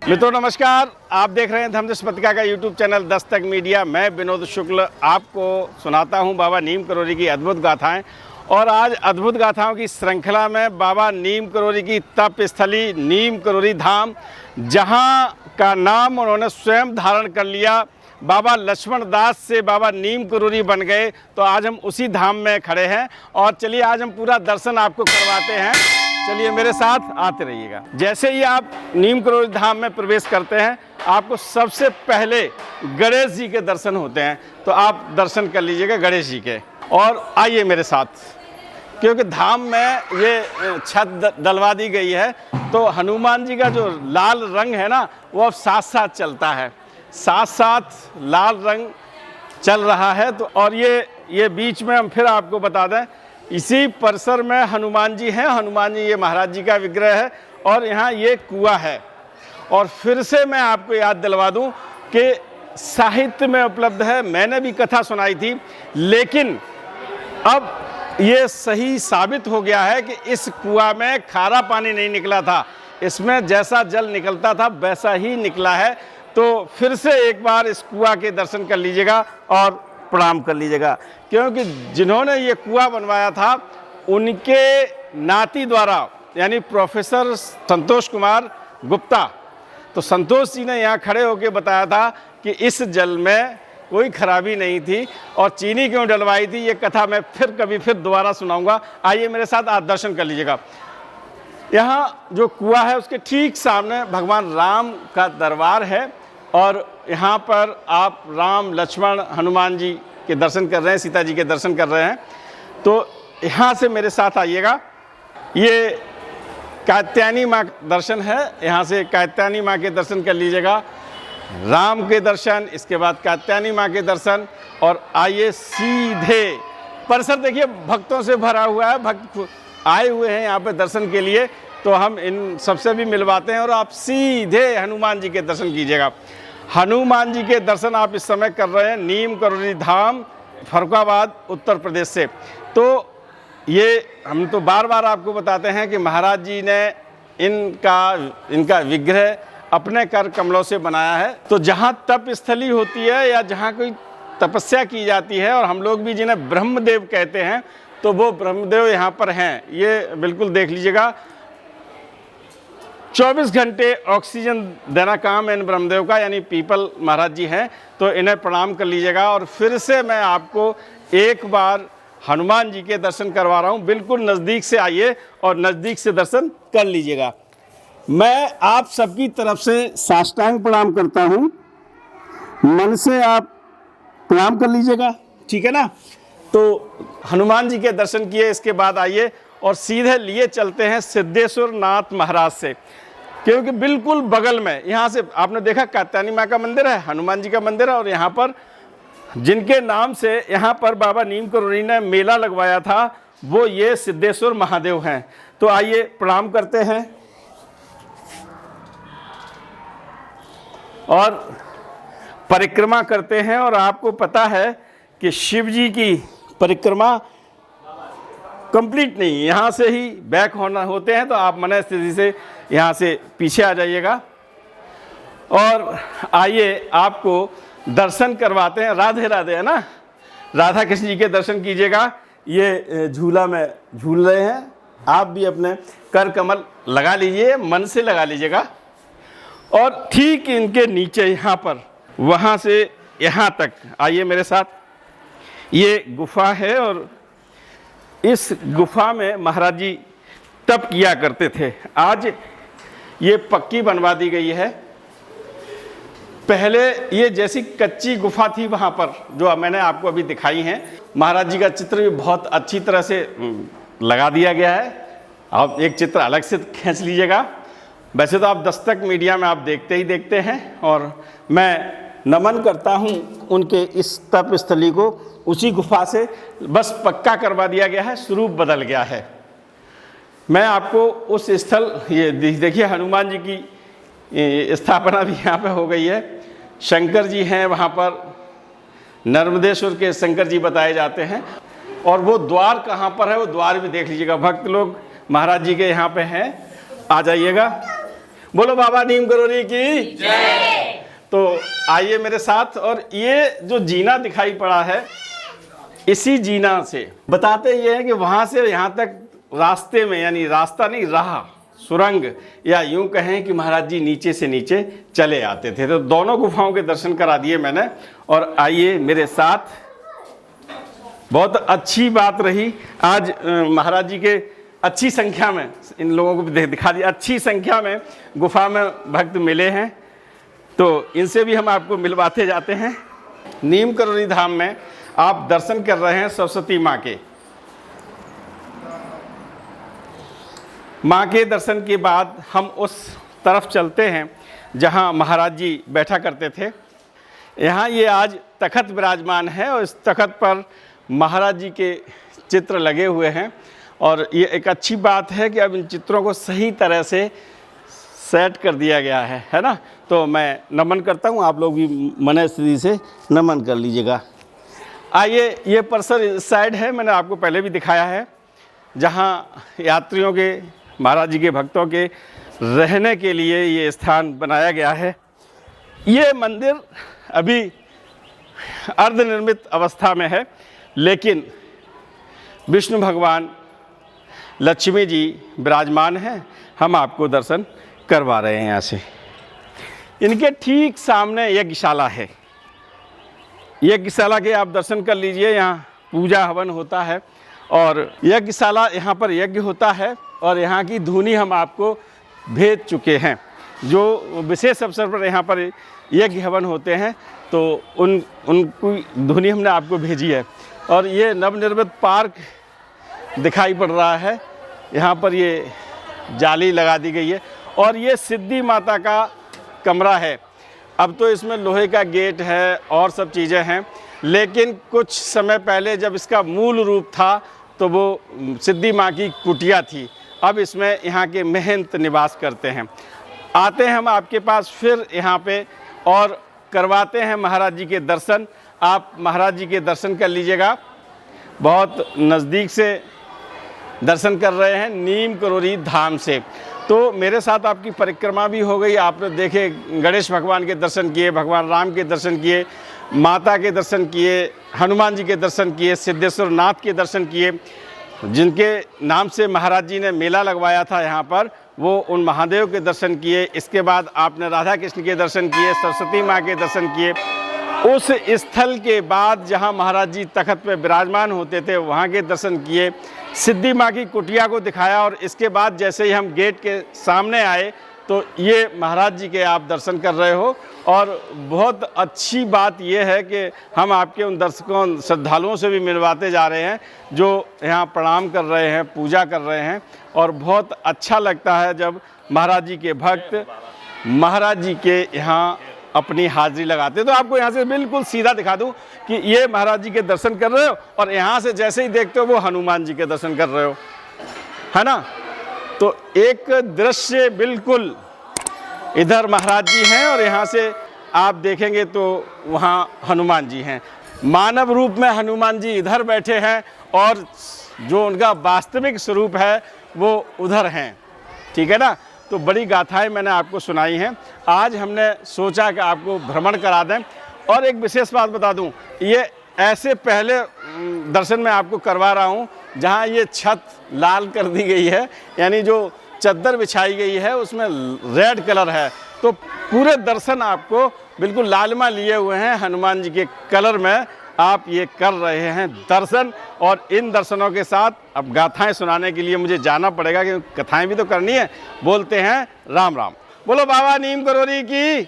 मित्रों नमस्कार, आप देख रहे हैं धर्मदेश पत्रिका का यूट्यूब चैनल दस्तक मीडिया। मैं विनोद शुक्ल आपको सुनाता हूं बाबा नीम करोली की अद्भुत गाथाएं। और आज अद्भुत गाथाओं की श्रृंखला में बाबा नीम करोली की तप स्थली नीम करोली धाम, जहां का नाम उन्होंने स्वयं धारण कर लिया, बाबा लक्ष्मण दास से बाबा नीम करोली बन गए। तो आज हम उसी धाम में खड़े हैं और चलिए आज हम पूरा दर्शन आपको करवाते हैं। चलिए मेरे साथ आते रहिएगा। जैसे ही आप नीम करोली धाम में प्रवेश करते हैं, आपको सबसे पहले गणेश जी के दर्शन होते हैं। तो आप दर्शन कर लीजिएगा गणेश जी के और आइए मेरे साथ, क्योंकि धाम में ये छत डलवा दी गई है। तो हनुमान जी का जो लाल रंग है ना, वो अब साथ साथ चलता है, साथ साथ लाल रंग चल रहा है। तो और ये बीच में हम फिर आपको बता दें, इसी परिसर में हनुमान जी हैं। हनुमान जी ये महाराज जी का विग्रह है और यहाँ ये कुआं है। और फिर से मैं आपको याद दिलवा दूं कि साहित्य में उपलब्ध है, मैंने भी कथा सुनाई थी, लेकिन अब ये सही साबित हो गया है कि इस कुआं में खारा पानी नहीं निकला था, इसमें जैसा जल निकलता था वैसा ही निकला है। तो फिर से एक बार इस कुआं के दर्शन कर लीजिएगा और प्रणाम कर लीजिएगा, क्योंकि जिन्होंने ये कुआं बनवाया था उनके नाती द्वारा, यानी प्रोफेसर संतोष कुमार गुप्ता। तो संतोष जी ने यहाँ खड़े होकर बताया था कि इस जल में कोई खराबी नहीं थी और चीनी क्यों डलवाई थी, ये कथा मैं फिर दोबारा सुनाऊंगा। आइए मेरे साथ आप दर्शन कर लीजिएगा। यहाँ जो कुआं है उसके ठीक सामने भगवान राम का दरबार है और यहाँ पर आप राम लक्ष्मण हनुमान जी के दर्शन कर रहे हैं, सीता जी के दर्शन कर रहे हैं। तो यहाँ से मेरे साथ आइएगा। ये कात्यायनी माँ दर्शन है, यहाँ से कात्यायनी माँ के दर्शन कर लीजिएगा। राम के दर्शन, इसके बाद कात्यायनी माँ के दर्शन। और आइए सीधे परिसर देखिए भक्तों से भरा हुआ है, भक्त आए हुए हैं यहाँ पे दर्शन के लिए। तो हम इन सबसे भी मिलवाते हैं और आप सीधे हनुमान जी के दर्शन कीजिएगा। हनुमान जी के दर्शन आप इस समय कर रहे हैं नीम करोली धाम, फर्रुखाबाद, उत्तर प्रदेश से। तो ये हम तो बार बार आपको बताते हैं कि महाराज जी ने इनका विग्रह अपने कर कमलों से बनाया है। तो जहाँ तप स्थली होती है या जहाँ कोई तपस्या की जाती है, और हम लोग भी जिन्हें ब्रह्मदेव कहते हैं, तो वो ब्रह्मदेव यहाँ पर हैं। ये बिल्कुल देख लीजिएगा, 24 घंटे ऑक्सीजन देना काम इन ब्रह्मदेव का, यानी पीपल महाराज जी हैं। तो इन्हें प्रणाम कर लीजिएगा। और फिर से मैं आपको एक बार हनुमान जी के दर्शन करवा रहा हूँ। बिल्कुल नज़दीक से आइए और नज़दीक से दर्शन कर लीजिएगा। मैं आप सबकी तरफ से साष्टांग प्रणाम करता हूँ, मन से आप प्रणाम कर लीजिएगा, ठीक है ना। तो हनुमान जी के दर्शन किए, इसके बाद आइए और सीधे लिए चलते हैं सिद्धेश्वर नाथ महाराज से, क्योंकि बिल्कुल बगल में यहाँ से आपने देखा कात्यायनी माँ का मंदिर है, हनुमान जी का मंदिर है, और यहाँ पर जिनके नाम से यहाँ पर बाबा नीम करोली ने मेला लगवाया था, वो ये सिद्धेश्वर महादेव हैं। तो आइए प्रणाम करते हैं और परिक्रमा करते हैं। और आपको पता है कि शिव जी की परिक्रमा कंप्लीट नहीं, यहाँ से ही बैक होते हैं। तो आप मन स्थिति से यहाँ से पीछे आ जाइएगा और आइए आपको दर्शन करवाते हैं। राधे राधे, है ना, राधा कृष्ण जी के दर्शन कीजिएगा। ये झूला में झूल रहे हैं, आप भी अपने कर कमल लगा लीजिए, मन से लगा लीजिएगा। और ठीक इनके नीचे यहाँ पर, वहाँ से यहाँ तक आइए मेरे साथ। ये गुफा है और इस गुफा में महाराज जी तप किया करते थे। आज ये पक्की बनवा दी गई है। पहले ये जैसी कच्ची गुफा थी वहाँ पर, जो मैंने आपको अभी दिखाई है। महाराज जी का चित्र भी बहुत अच्छी तरह से लगा दिया गया है। आप एक चित्र अलग से खींच लीजिएगा। वैसे तो आप दस्तक मीडिया में आप देखते ही देखते हैं, और मैं नमन करता हूँ उनके इस तप स्थली को। उसी गुफा से बस पक्का करवा दिया गया है, स्वरूप बदल गया है। मैं आपको उस स्थल, ये देखिए हनुमान जी की स्थापना भी यहाँ पे हो गई है। शंकर जी हैं वहाँ पर, नर्मदेश्वर के शंकर जी बताए जाते हैं। और वो द्वार कहाँ पर है, वो द्वार भी देख लीजिएगा। भक्त लोग महाराज जी के यहाँ पे हैं, आ जाइएगा। बोलो बाबा नीम करोली की जय। तो आइए मेरे साथ, और ये जो जीना दिखाई पड़ा है, इसी जीना से बताते ये हैं कि वहाँ से यहाँ तक रास्ते में, यानी रास्ता नहीं, राह, सुरंग, या यूं कहें कि महाराज जी नीचे से नीचे चले आते थे। तो दोनों गुफाओं के दर्शन करा दिए मैंने, और आइए मेरे साथ। बहुत अच्छी बात रही आज महाराज जी के अच्छी संख्या में, इन लोगों को भी दिखा दिया, अच्छी संख्या में गुफा में भक्त मिले हैं, तो इनसे भी हम आपको मिलवाते जाते हैं। नीम करोली धाम में आप दर्शन कर रहे हैं सरस्वती माँ के। माँ के दर्शन के बाद हम उस तरफ चलते हैं जहाँ महाराज जी बैठा करते थे। यहाँ ये आज तखत विराजमान है, और इस तखत पर महाराज जी के चित्र लगे हुए हैं, और ये एक अच्छी बात है कि अब इन चित्रों को सही तरह से सेट कर दिया गया है ना। तो मैं नमन करता हूँ, आप लोग भी मन स्थिति से नमन कर लीजिएगा। आइए, ये परिसर इस साइड है, मैंने आपको पहले भी दिखाया है, जहाँ यात्रियों के, महाराज जी के भक्तों के रहने के लिए ये स्थान बनाया गया है। ये मंदिर अभी अर्धनिर्मित अवस्था में है, लेकिन विष्णु भगवान, लक्ष्मी जी विराजमान हैं। हम आपको दर्शन करवा रहे हैं यहाँ से। इनके ठीक सामने यज्ञशाला है। यज्ञशाला के आप दर्शन कर लीजिए। यहाँ पूजा हवन होता है, और यज्ञशाला, यहाँ पर यज्ञ होता है, और यहाँ की धुनी हम आपको भेज चुके हैं। जो विशेष अवसर पर यहाँ पर यज्ञ हवन होते हैं, तो उनकी धुनी हमने आपको भेजी है। और ये नवनिर्मित पार्क दिखाई पड़ रहा है, यहाँ पर ये जाली लगा दी गई है, और ये सिद्धि माता का कमरा है। अब तो इसमें लोहे का गेट है और सब चीज़ें हैं, लेकिन कुछ समय पहले जब इसका मूल रूप था तो वो सिद्धि माँ की कुटिया थी। अब इसमें यहाँ के महंत निवास करते हैं। आते हैं हम आपके पास फिर यहाँ पे, और करवाते हैं महाराज जी के दर्शन। आप महाराज जी के दर्शन कर लीजिएगा। बहुत नज़दीक से दर्शन कर रहे हैं नीम करोली धाम से। तो मेरे साथ आपकी परिक्रमा भी हो गई। आपने देखे, गणेश भगवान के दर्शन किए, भगवान राम के दर्शन किए, माता के दर्शन किए, हनुमान जी के दर्शन किए, सिद्धेश्वर नाथ के दर्शन किए, जिनके नाम से महाराज जी ने मेला लगवाया था यहाँ पर, वो उन महादेव के दर्शन किए। इसके बाद आपने राधा कृष्ण के दर्शन किए, सरस्वती माँ के दर्शन किए। उस स्थल के बाद जहाँ महाराज जी तखत पे विराजमान होते थे, वहाँ के दर्शन किए, सिद्धि माँ की कुटिया को दिखाया, और इसके बाद जैसे ही हम गेट के सामने आए तो ये महाराज जी के आप दर्शन कर रहे हो। और बहुत अच्छी बात ये है कि हम आपके उन दर्शकों, श्रद्धालुओं से भी मिलवाते जा रहे हैं जो यहाँ प्रणाम कर रहे हैं, पूजा कर रहे हैं, और बहुत अच्छा लगता है जब महाराज जी के भक्त महाराज जी के यहाँ अपनी हाजिरी लगाते। तो आपको यहाँ से बिल्कुल सीधा दिखा दूं कि ये महाराज जी के दर्शन कर रहे हो, और यहाँ से जैसे ही देखते हो वो हनुमान जी के दर्शन कर रहे हो, है ना। तो एक दृश्य बिल्कुल, इधर महाराज जी हैं और यहाँ से आप देखेंगे तो वहाँ हनुमान जी हैं। मानव रूप में हनुमान जी इधर बैठे हैं, और जो उनका वास्तविक स्वरूप है वो उधर हैं, ठीक है ना। तो बड़ी गाथाएं मैंने आपको सुनाई हैं। आज हमने सोचा कि आपको भ्रमण करा दें। और एक विशेष बात बता दूं, ये ऐसे पहले दर्शन में आपको करवा रहा हूं जहां ये छत लाल कर दी गई है, यानी जो चद्दर बिछाई गई है उसमें रेड कलर है। तो पूरे दर्शन आपको बिल्कुल लालिमा लिए हुए हैं हनुमान जी के कलर में, आप ये कर रहे हैं दर्शन। और इन दर्शनों के साथ अब गाथाएं सुनाने के लिए मुझे जाना पड़ेगा, क्योंकि कथाएं भी तो करनी है। बोलते हैं राम राम। बोलो बाबा नीम करोली की।